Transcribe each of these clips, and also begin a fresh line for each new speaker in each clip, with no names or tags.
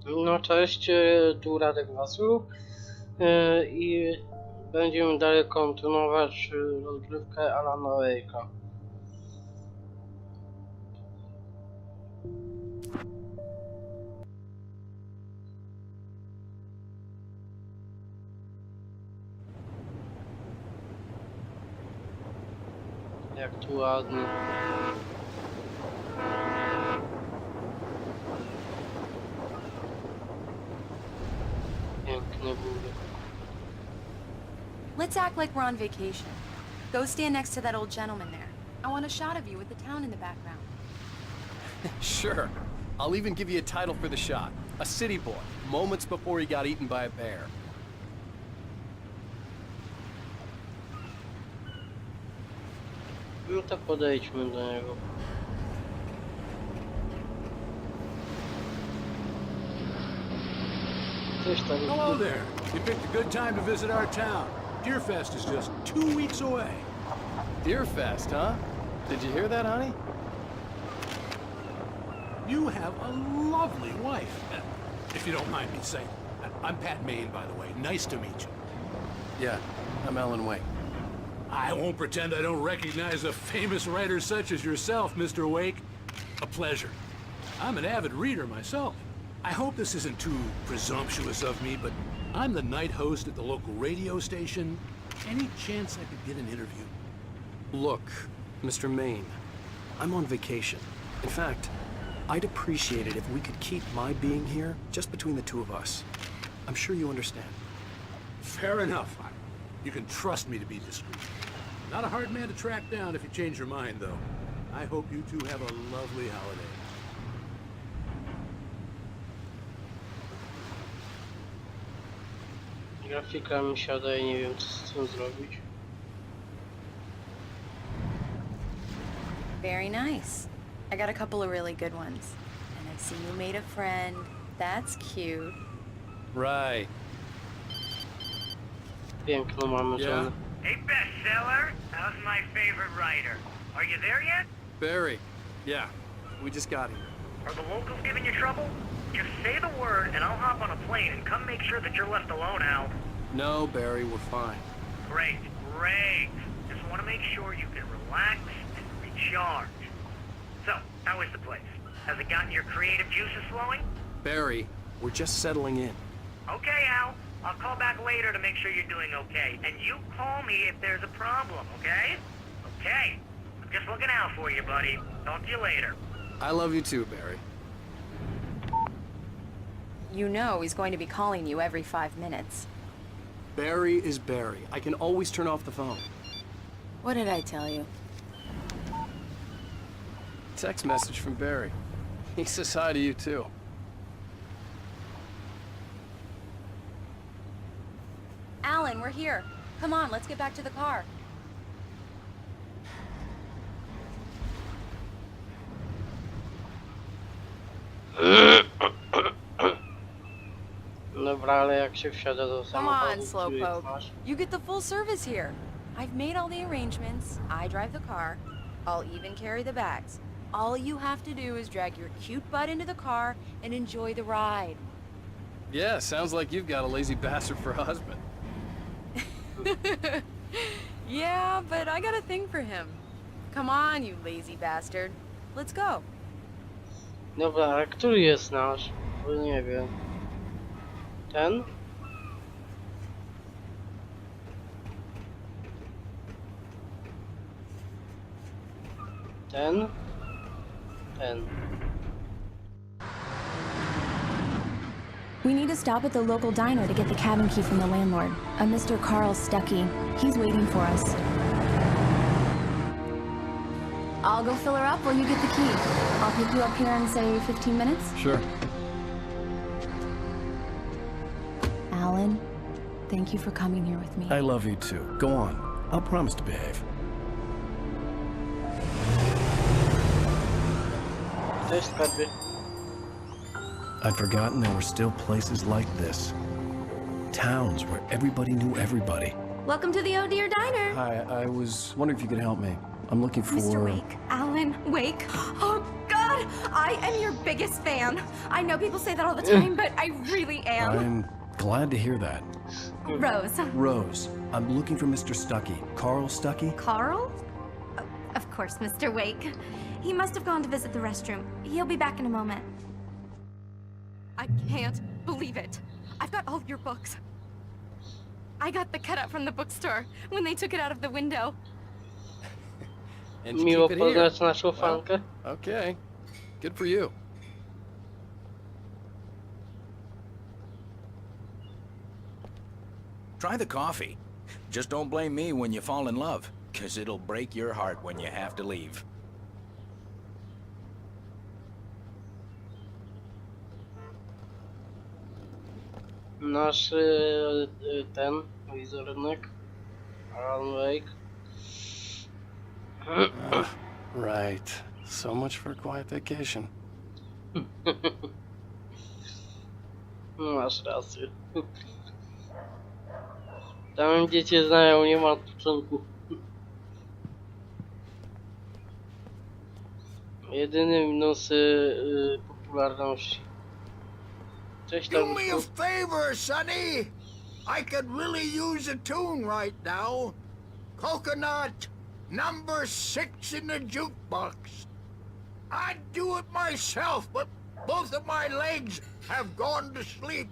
No cześć, tu Radek Wasu i będziemy dalej kontynuować rozgrywkę Alana Wake'a. Jak tu ładnie.
Let's act like we're on vacation. Go stand next to that old gentleman there. I want a shot of you with the town in the background.
Sure. I'll even give you a title for the shot. A city boy, moments before he got eaten by a bear.
No to podejdźmy do niego.
Hello there. You picked a good time to visit our town. Deerfest is just 2 weeks away.
Deerfest, huh? Did you hear that, honey?
You have a lovely wife. If you don't mind me saying. I'm Pat Maine, by the way. Nice to meet you.
Yeah, I'm Alan Wake.
I won't pretend I don't recognize a famous writer such as yourself, Mr. Wake. A pleasure. I'm an avid reader myself. I hope this isn't too presumptuous of me, but I'm the night host at the local radio station. Any chance I could get an interview?
Look, Mr. Maine, I'm on vacation. In fact, I'd appreciate it if we could keep my being here just between the two of us. I'm sure you understand.
Fair enough. You can trust me to be discreet. Not a hard man to track down if you change your mind, though. I hope you two have a lovely holiday.
Grafika mi siada i nie wiem co z tym zrobić.
Very nice. I got a couple of really good ones. And I see you made a friend. That's cute.
Right.
Piękną mamy żonę.
Hey, bestseller, how's my favorite writer? Are you there yet?
Barry. Yeah, we just got here.
Are the locals giving you trouble? Just say the word and I'll hop on a plane and come make sure that you're left alone, Al.
No, Barry, we're fine.
Great, great. Just want to make sure you can relax and recharge. So, how is the place? Has it gotten your creative juices flowing?
Barry, we're just settling in.
Okay, Al. I'll call back later to make sure you're doing okay. And you call me if there's a problem, okay? Okay. I'm just looking out for you, buddy. Talk to you later.
I love you too, Barry.
You know he's going to be calling you every 5 minutes.
Barry is Barry. I can always turn off the phone.
What did I tell you?
Text message from Barry. He says hi to you too.
Alan, we're here. Come on, let's get back to the car.
Dobra, ale jak się wsiada do
Come
samochodu,
on,
który
Slowpoke.
masz?
You get the full service here. I've made all the arrangements. I drive the car. I'll even carry the bags. All you have to do is drag your cute butt into the car and enjoy the ride.
Yeah, sounds like you've got a lazy bastard for a husband.
Yeah, but I got a thing for him. Come on, you lazy bastard. Let's go.
Dobra, ale który jest nasz? Bo nie wiem. Ten? Ten? Ten.
We need to stop at the local diner to get the cabin key from the landlord, a Mr. Carl Stuckey. He's waiting for us. I'll go fill her up while you get the key. I'll pick you up here in, say, 15 minutes?
Sure.
Alan, thank you for coming here with me.
I love you too. Go on. I'll promise to behave.
Cześć, skarbie.
I'd forgotten there were still places like this. Towns where everybody knew everybody.
Welcome to the Oh Dear Diner.
Hi, I was wondering if you could help me. I'm looking for...
Mr. Wake. Alan Wake. Oh, God!
I am your biggest fan. I know people say that all the time, but I really am.
I'm glad to hear that.
Rose.
Rose, I'm looking for Mr. Stuckey. Carl Stuckey?
Carl? Of course, Mr. Wake. He must have gone to visit the restroom. He'll be back in a moment. I can't believe it. I've got all of your books. I got the cutout from the bookstore when they took it out of the window.
And you
Miło
keep it here.
poznać naszą fankę.
Okay, good for you.
Try the coffee. Just don't blame me when you fall in love, 'cause it'll break your heart when you have to leave.
Nasz ten wizerunek. Alan Wake.
Right. So much for a quiet vacation.
Masz rację. Tam gdzie cię znają nie ma odpoczynku. Jedyny minus popularności. Cześć
Do
tam.
me a favor, Sonny. I could really use a tune right now. Coconut, number 6 in the jukebox. I'd do it myself, but both of my legs have gone to sleep.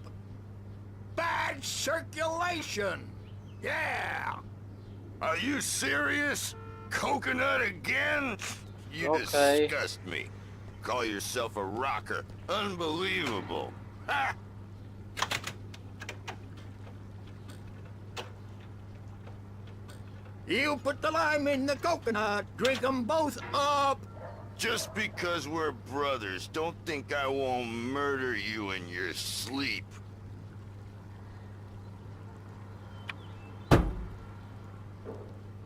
Bad circulation. Yeah.
Are you serious? Coconut again? You
Okay.
disgust me. Call yourself a rocker. Unbelievable. Ha!
You put the lime in the coconut, drink them both up.
Just because we're brothers, don't think I won't murder you in your sleep.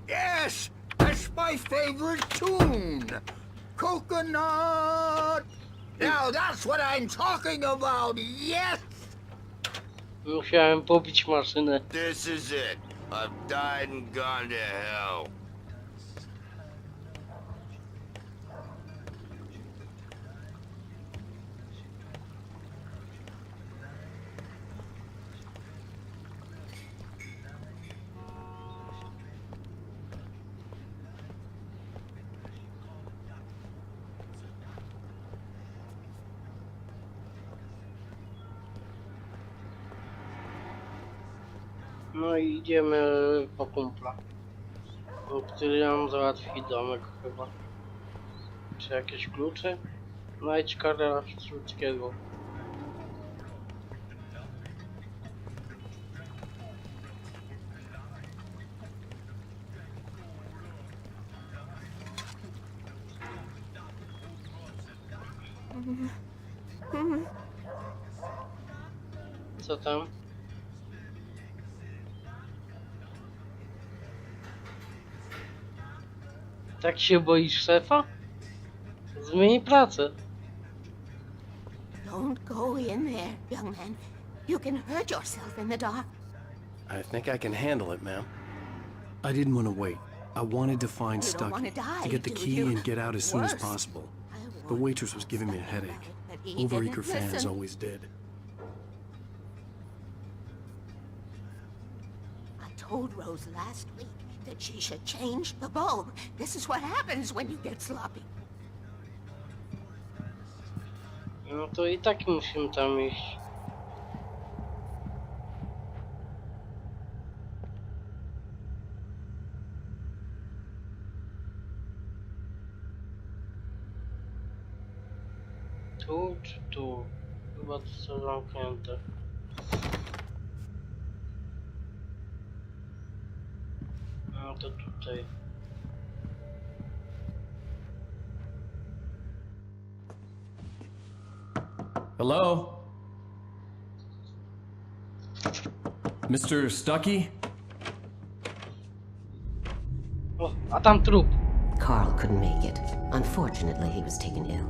Yes, that's my favorite tune. Coconut. Now that's what I'm talking about, yes!
Musiałem pobić maszynę.
This is it. I've died and gone to hell.
No i idziemy po kumpla, który nam załatwi domek chyba. Czy jakieś klucze? Znajdź Karla Sztuckiego. Co tam? Tak się boisz szefa? Zmień pracę.
Don't go in there, young man. You can hurt yourself in the dark.
I think I can handle it, ma'am. I didn't want to wait. I wanted to find
You don't wanna
Stuckey,
die,
to get the
do
key
you?
and get out as soon as
Worse.
possible.
I
The
warned
waitress was giving me a
Stuckey
headache.
about it, but he
Overeager
didn't
fans
listen.
always did.
I told Rose last week that she should change the bulb. This is what happens when you get sloppy.
No to i tak musimy tam iść. Tu czy tu? Chyba to są zamknięte. No to tutaj.
Hello? Mr. Stuckey?
O, a tam trup.
Carl couldn't make it. Unfortunately, he was taken ill.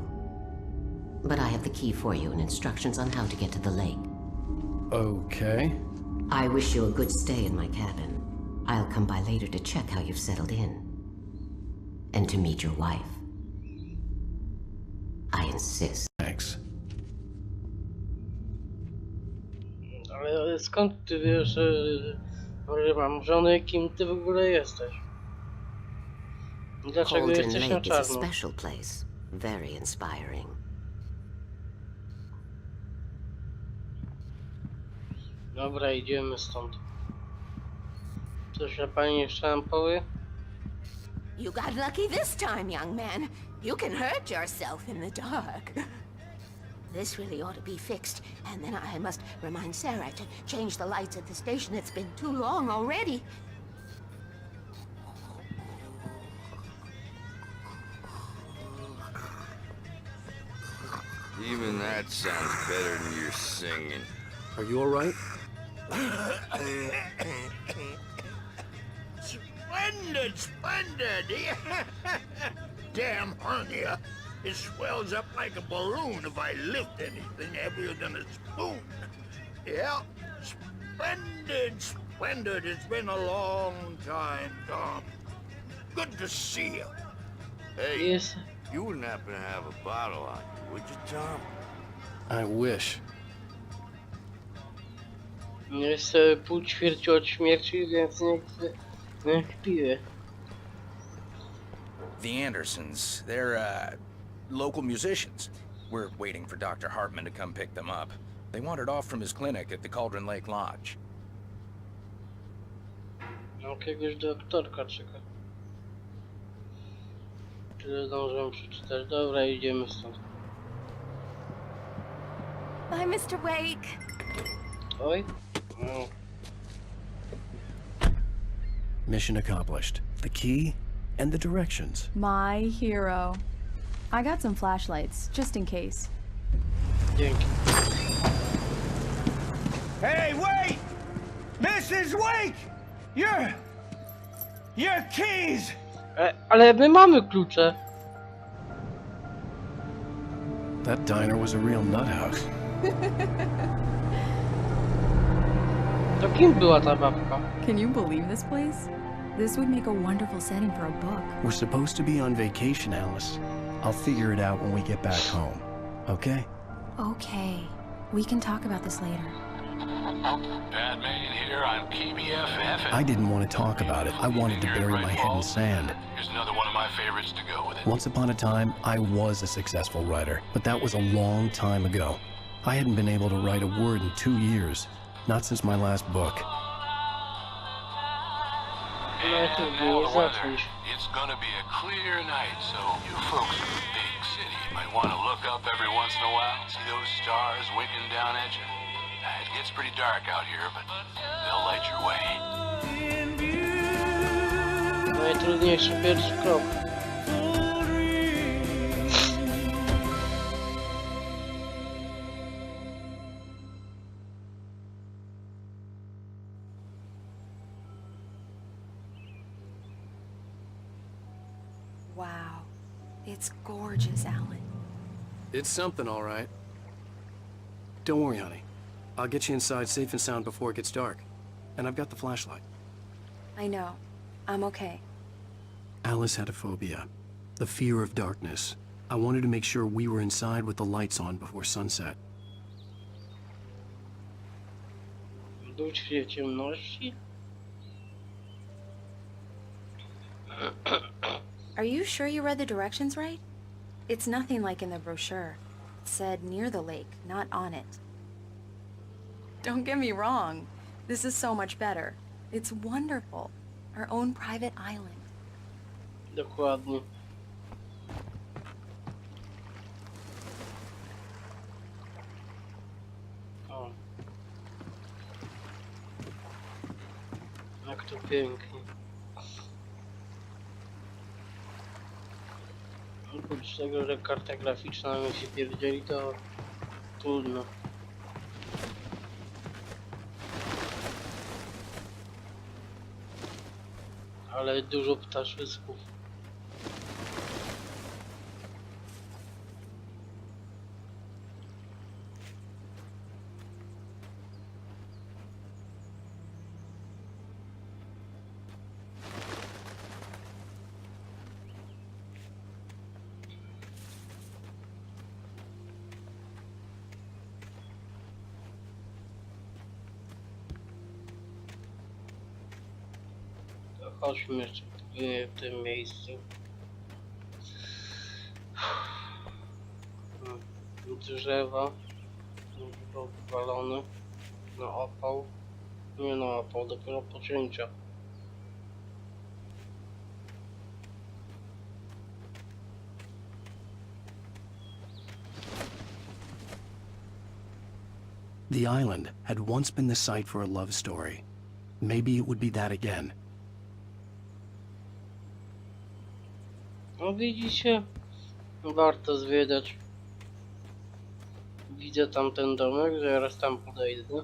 But I have the key for you and instructions on how to get to the lake.
Okay.
I wish you a good stay in my cabin. I'll come by later to check how you've settled in. And to meet your wife. I insist.
Thanks.
Ale skąd ty wiesz, że mam żonę, kim ty w ogóle jesteś? Dlaczego
Cauldron
jesteś na
Lake is a
czarno?
special place. Very inspiring.
Dobra, idziemy stąd. Coś na pani jeszcze nam powie?
You got lucky this time, young man. You can hurt yourself in the dark. This really ought to be fixed, and then I must remind Sarah to change the lights at the station. It's been too long already.
Even that sounds better than your singing.
Are you all right?
Splendid, splendid! Damn hernia. It swells up like a balloon if I lift anything heavier than a spoon. Yeah, splendid, splendid. It's been a long time, Tom. Good to see you.
Hey,
Yes.
you wouldn't happen to have a bottle on you, would you, Tom?
I wish.
Jest pół ćwierci od śmierci, więc niech piję.
The Andersons, they're, local musicians. We're waiting for Dr. Hartman to come pick them up. They wandered off from his clinic at the Cauldron Lake Lodge.
Jakiegoś doktorka czeka. Tyle zdążyłem przeczytać. Dobra, idziemy stąd.
Bye, Mr. Wake.
Oj. No.
Mission accomplished. The key and the directions.
My hero. I got some flashlights, just in case.
Dzięki.
Hey, wait! Mrs. Wake! Your keys!
Ale my mamy klucze.
That diner was a real nut house.
To kim była ta babka?
Can you believe this place? This would make a wonderful setting for a book.
We're supposed to be on vacation, Alice. I'll figure it out when we get back home. Okay?
Okay, we can talk about this later.
Bad man here on KBFF.
I didn't want to talk about it. I wanted to bury my head in sand.
Here's another one of my favorites to go with it.
Once upon a time, I was a successful writer, but that was a long time ago. I hadn't been able to write a word in 2 years, not since my last book.
Najpierw
And
było
now the weather.
zacząć.
It's gonna be a clear night, so you folks in the big city might want to look up every once in a while, see those stars winking down at you. It gets pretty dark out here, but they'll light your way.
Najtrudniejszy pierwszy krok.
Wow. It's gorgeous, Alan.
It's something, all right. Don't worry, honey. I'll get you inside safe and sound before it gets dark. And I've got the flashlight.
I know. I'm okay.
Alice had a phobia. The fear of darkness. I wanted to make sure we were inside with the lights on before sunset.
Duć w ciemności.
Are you sure you read the directions right? It's nothing like in the brochure. It said near the lake, not on it. Don't get me wrong. This is so much better. It's wonderful. Our own private island.
Dokładnie. O. Jak to pięknie. Oprócz tego, że karta graficzna mi się pierdzieli, to trudno. Ale dużo ptaszysków. Chodźmy jeszcze w tym miejscu. Drzewa. Powalone. Na opał. Nie na opał, dopiero pocięcia.
The island had once been the site for a love story. Maybe it would be that again.
No widzicie? Warto zwiedzać. Widzę tam ten domek, zaraz tam podejdę.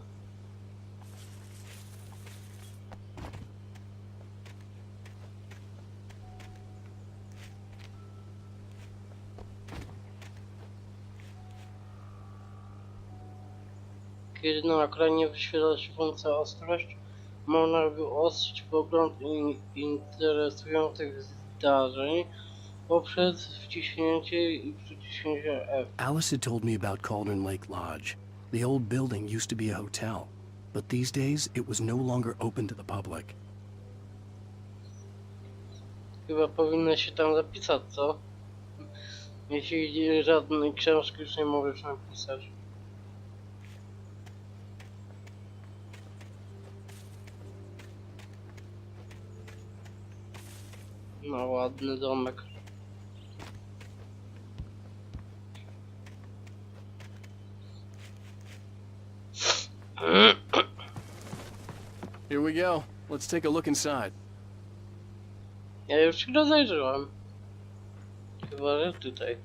Kiedy na ekranie wyświetla się funkcja ostrość, można wyostrzyć pogląd interesujących zdarzeń poprzez wciśnięcie i przyciśnięcie F.
Alice had told me about Cauldron Lake Lodge. The old building used to be a hotel, but these days it was no longer open to the public.
Chyba powinno się tam zapisać, co? Jeśli żadnej książki już nie możesz napisać. No ładny domek.
Here we go. Let's take a look inside.
Ja już się rozejrzałem. Chyba, że tutaj.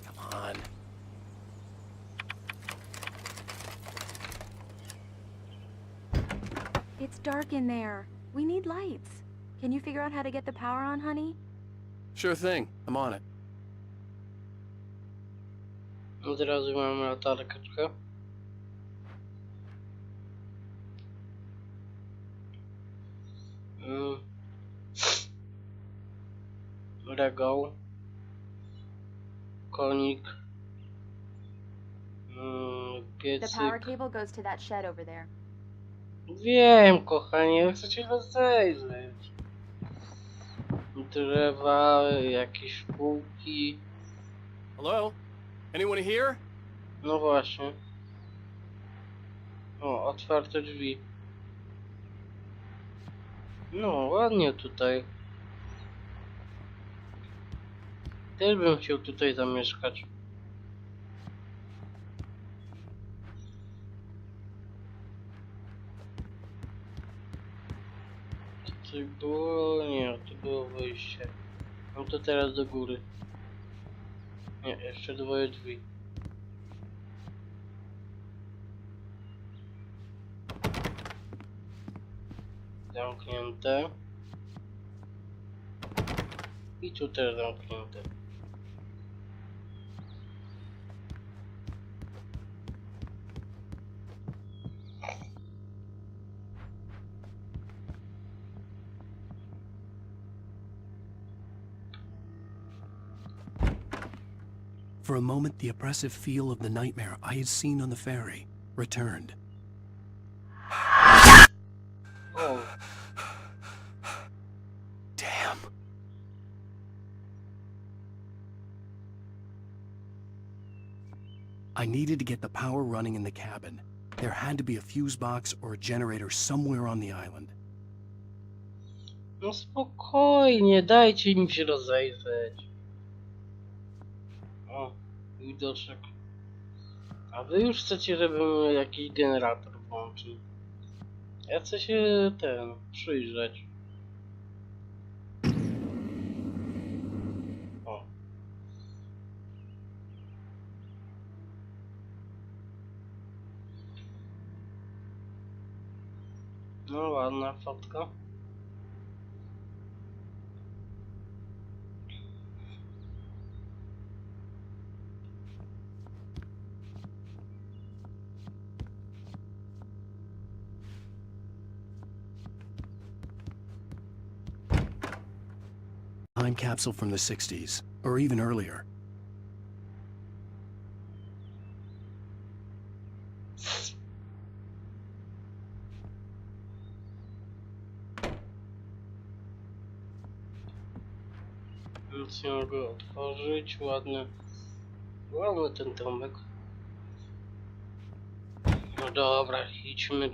Come on.
It's dark in there. We need lights. Can you figure out how to get the power on, honey?
Sure thing. I'm on it.
Od razu mamy latarkę trochę. Regał. Konik.
The
Piecyk.
power cable goes to that shed over there.
Wiem, kochanie, chcę się rozejrzeć. Drzewa, jakieś półki.
Hello? Anyone here?
No właśnie. O, otwarte drzwi. No, ładnie tutaj. Też bym chciał tutaj zamieszkać. Coś było? Nie, to było wyjście. No to teraz do góry. Nie, jeszcze dwoje drzwi. Zamknięte. I tu też zamknięte.
For a moment, the oppressive feel of the nightmare I had seen on the ferry returned.
Oh.
Damn. I needed to get the power running in the cabin. There had to be a fuse box or a generator somewhere on the island.
No spokojnie, dajcie mi się rozejrzeć. O, widoczek. A wy już chcecie, żebym jakiś generator włączył. Ja chcę się przyjrzeć. O. No ładna fotka.
Time capsule from the 60s, or even earlier.
Nic nie mogę otworzyć, ładny ten domek. No dobra, idźmy,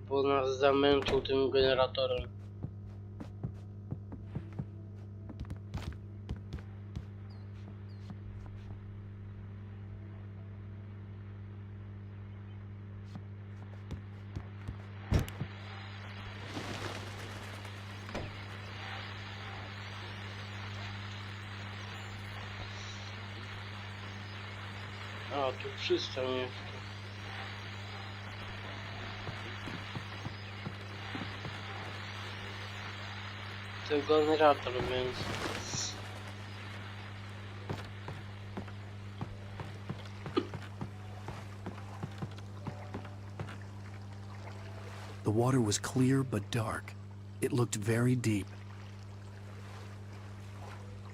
bo nas zamęczył tym generatorem. A, tu przystań jest. Ten generator, więc...
The water was clear but dark. It looked very deep.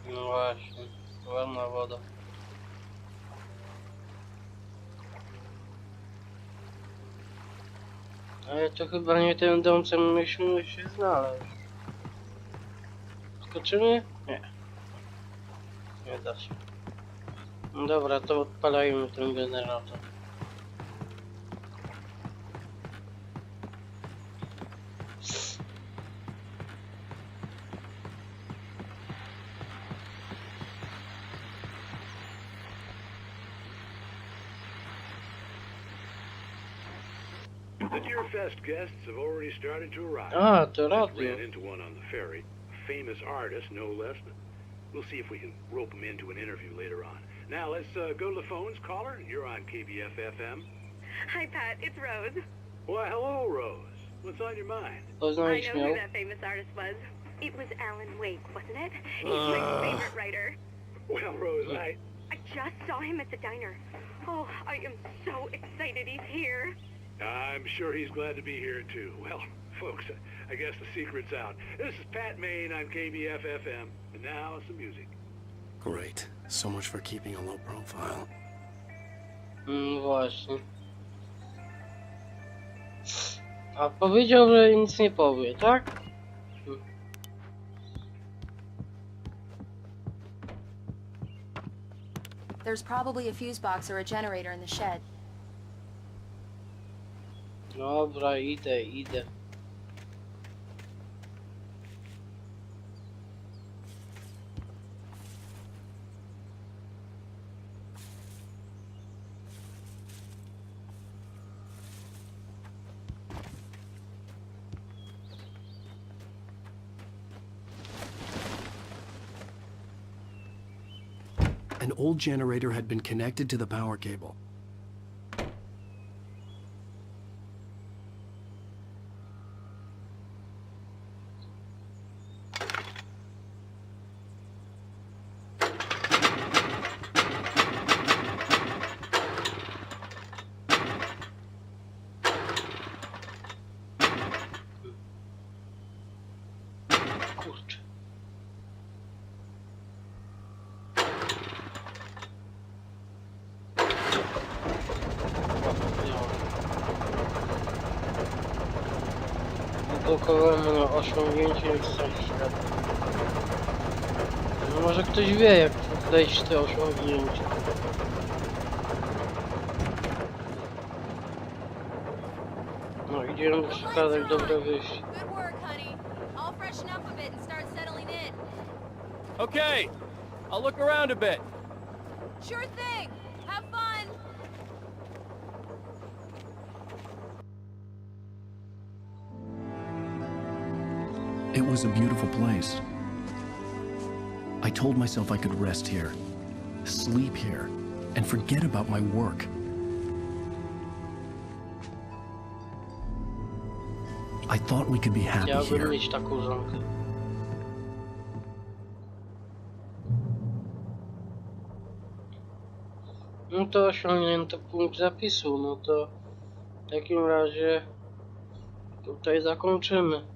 No właśnie, ładna woda. Ale to chyba nie ten dom, co myśmy się znaleźć. Skoczymy? Nie. Nie da się. No dobra, to odpalajmy ten generator.
The Deer Fest guests have already started to arrive.
Ah, to
Just
radio.
ran into one on the ferry. A famous artist, no less. We'll see if we can rope him into an interview later on. Now let's go to the phones. Caller, you're on KBF-FM.
Hi, Pat. It's Rose.
Well, hello, Rose. What's on your mind?
I know who that famous artist was. It was Alan Wake, wasn't it? He's my favorite writer.
Well, Rose, I
just saw him at the diner. Oh, I am so excited he's here.
I'm sure he's glad to be here, too. Well, folks, I guess the secret's out. This is Pat Maine on KBF-FM. And now, some music.
Great. So much for keeping a low profile.
Właśnie. A powiedział, że nic nie powie, tak?
There's probably a fuse box or a generator in the shed.
Dobra, idę.
An old generator had been connected to the power cable.
Kurczę. Blokowałem osiągnięcie w całym świecie. No może ktoś wie, jak wejść w te osiągnięcie. No idziemy szukać dobre wyjście.
Okay, I'll look around a bit.
Sure thing. Have fun.
It was a beautiful place. I told myself I could rest here, sleep here, and forget about my work. I thought we could be happy
Chciałbym
here.
mieć taką żonkę. No to osiągnięto punkt zapisu, no to w takim razie tutaj zakończymy.